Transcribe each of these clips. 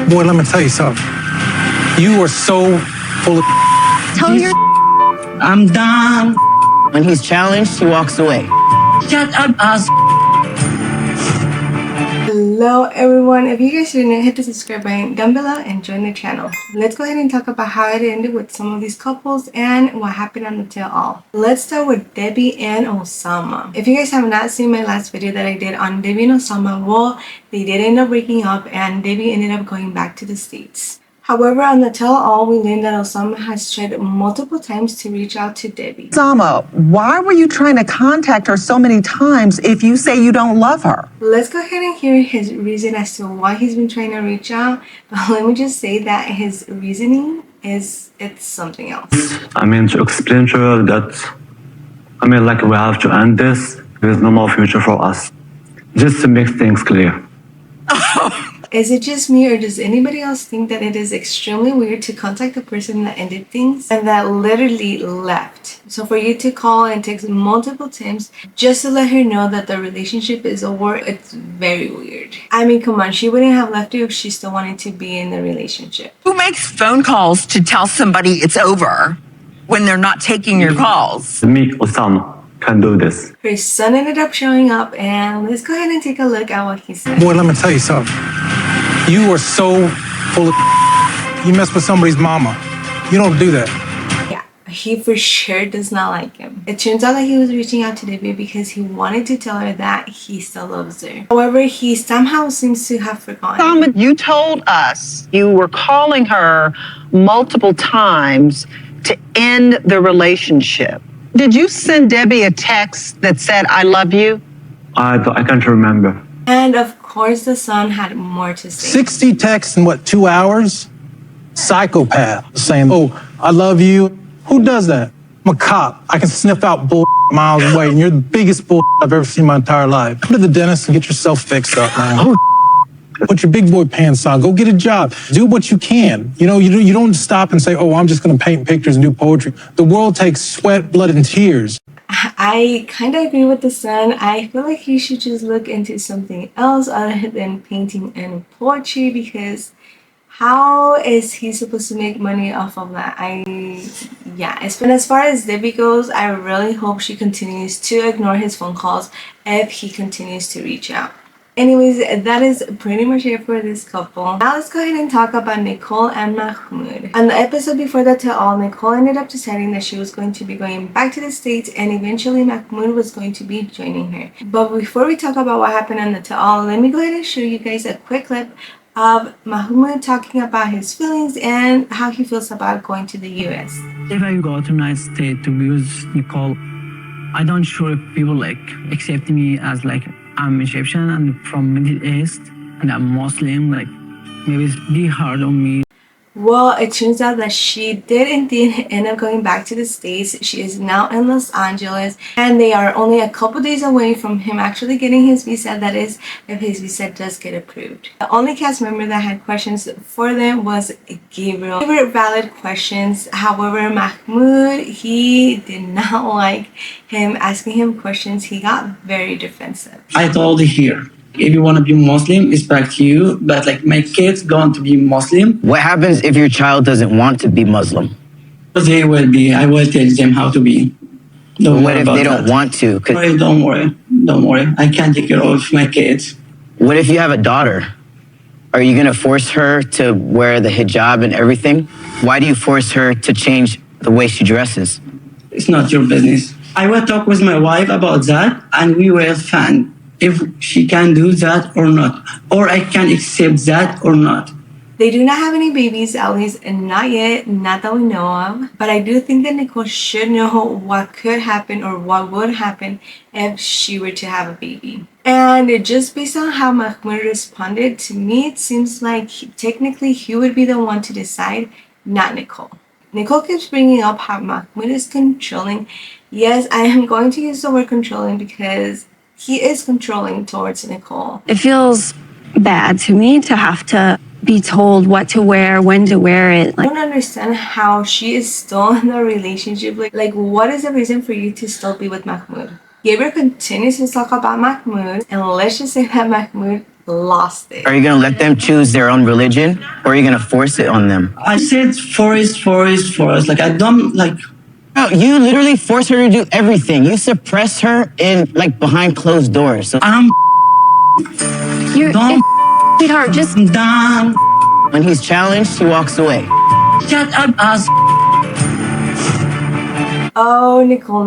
Boy, let me tell you something. You are so full of. Tell your. I'm done. When he's challenged, he walks away. Shut up, ass. Hello everyone, if you guys didn't hit the subscribe button down below and join the channel. Let's go ahead and talk about how it ended with some of these couples and what happened on the tell-all. Let's start with Debbie and Osama. If you guys have not seen my last video that I did on Debbie and Osama, well, they did end up breaking up and Debbie ended up going back to the States. However, on the tell-all, we learned that Osama has tried multiple times to reach out to Debbie. Osama, why were you trying to contact her so many times if you say you don't love her? Let's go ahead and hear his reason as to why he's been trying to reach out. But let me just say that his reasoning it's something else. To explain to her that, we have to end this. There's no more future for us. Just to make things clear. Is it just me or does anybody else think that it is extremely weird to contact the person that ended things and that literally left? So for you to call and text multiple times just to let her know that the relationship is over, it's very weird. Come on, she wouldn't have left you if she still wanted to be in the relationship. Who makes phone calls to tell somebody it's over when they're not taking your calls? Me, Osama, can do this. Her son ended up showing up and let's go ahead and take a look at what he said. Boy, let me tell you something. You are so full of. You mess with somebody's mama. You don't do that. Yeah, he for sure does not like him. It turns out that he was reaching out to Debbie because he wanted to tell her that he still loves her. However, he somehow seems to have forgotten. You told us you were calling her multiple times to end the relationship. Did you send Debbie a text that said, I love you? I can't remember. And of course, the son had more to say. 60 texts in 2 hours? Psychopath. Saying, oh, I love you. Who does that? I'm a cop. I can sniff out bull miles away, and you're the biggest bull I've ever seen in my entire life. Go to the dentist and get yourself fixed up, man. Put your big boy pants on. Go get a job. Do what you can. You don't stop and say, oh, I'm just going to paint pictures and do poetry. The world takes sweat, blood, and tears. I kind of agree with the son. I feel like he should just look into something else other than painting and poetry, because how is he supposed to make money off of that? As far as Debbie goes, I really hope she continues to ignore his phone calls if he continues to reach out. Anyways, that is pretty much it for this couple. Now let's go ahead and talk about Nicole and Mahmoud. On the episode before the tell-all, Nicole ended up deciding that she was going to be going back to the States and eventually Mahmoud was going to be joining her. But before we talk about what happened on the tell-all, let me go ahead and show you guys a quick clip of Mahmoud talking about his feelings and how he feels about going to the US. If I go to United States to be with Nicole, I don't sure if people accept me as I'm Egyptian and from Middle East and I'm Muslim, maybe it's be hard on me. Well, it turns out that she did indeed end up going back to the States. She is now in Los Angeles and they are only a couple days away from him actually getting his visa. That is, if his visa does get approved. The only cast member that had questions for them was Gabriel. They were valid questions. However, Mahmoud, he did not like him asking him questions. He got very defensive. I told her, if you want to be Muslim, it's back to you. But my kids going to be Muslim. What happens if your child doesn't want to be Muslim? They will be. I will tell them how to be. What if they don't want to? Don't worry. I can take care of my kids. What if you have a daughter? Are you going to force her to wear the hijab and everything? Why do you force her to change the way she dresses? It's not your business. I will talk with my wife about that and we will find if she can do that or not, or I can accept that or not. They do not have any babies, at least not yet, not that we know of. But I do think that Nicole should know what could happen or what would happen if she were to have a baby. And just based on how Mahmoud responded, to me it seems like technically he would be the one to decide, not Nicole. Nicole keeps bringing up how Mahmoud is controlling. Yes, I am going to use the word controlling because he is controlling towards Nicole. It feels bad to me to have to be told what to wear, when to wear it. I don't understand how she is still in the relationship. Like what is the reason for you to still be with Mahmoud? Gabriel continues to talk about Mahmoud, and let's just say that Mahmoud lost it. Are you gonna let them choose their own religion, or are you gonna force it on them? I said forest. Like, I don't, like, No, you literally force her to do everything. You suppress her in like behind closed doors. So I'm You're, Don't sweetheart, just done. when he's challenged, he walks away. Shut up, ass. Oh, Nicole,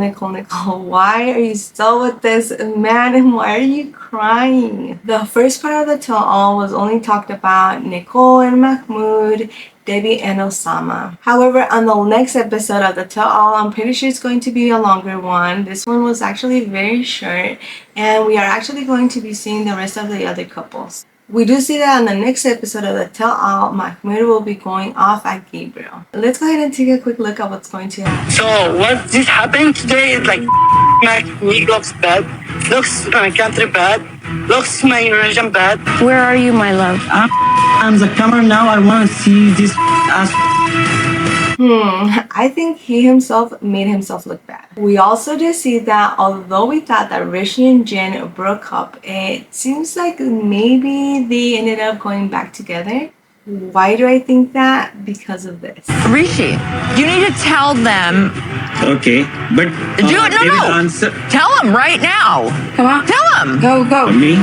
why are you still with this man and why are you crying? The first part of the tell-all was only talked about Nicole and Mahmoud, Debbie and Osama. However, on the next episode of the tell-all, I'm pretty sure it's going to be a longer one. This one was actually very short and we are actually going to be seeing the rest of the other couples. We do see that on the next episode of the tell-all, Mahmoud will be going off at Gabriel. Let's go ahead and take a quick look at what's going to happen. So what this happened today is like me looks bad, looks my country bad, looks my religion bad. where are you, my love? I'm the camera now. I want to see this ass. I think he himself made himself look bad. We also just see that although we thought that Rishi and Jen broke up, it seems like maybe they ended up going back together. Why do I think that? Because of this. Rishi, you need to tell them. Okay, but Do it. they will No. answer Tell them right now. Come on. Tell them. Go. me.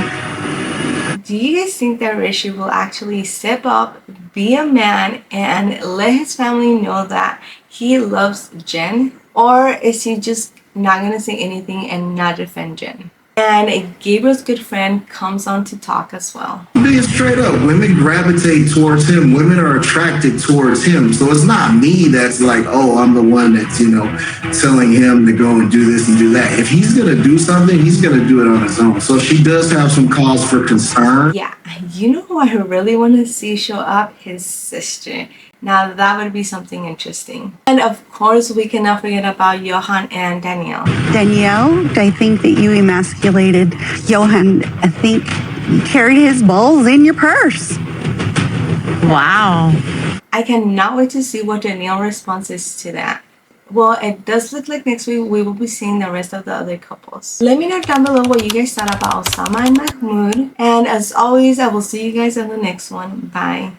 Do you guys think that Rishi will actually step up, be a man, and let his family know that he loves Jen? Or is he just not gonna say anything and not defend Jen? And Gabriel's good friend comes on to talk as well. Being straight up, women gravitate towards him. Women are attracted towards him. So it's not me that's like, oh, I'm the one that's, telling him to go and do this and do that. If he's going to do something, he's going to do it on his own. So she does have some cause for concern. Yeah, you know who I really want to see show up? His sister. Now that would be something interesting. And of course, we cannot forget about Johan and Danielle. Danielle, I think that you emasculated Johan. I think you carried his balls in your purse. Wow. I cannot wait to see what Danielle response is to that. Well, it does look like next week we will be seeing the rest of the other couples. Let me know down below what you guys thought about Osama and Mahmoud. And as always, I will see you guys in the next one. Bye.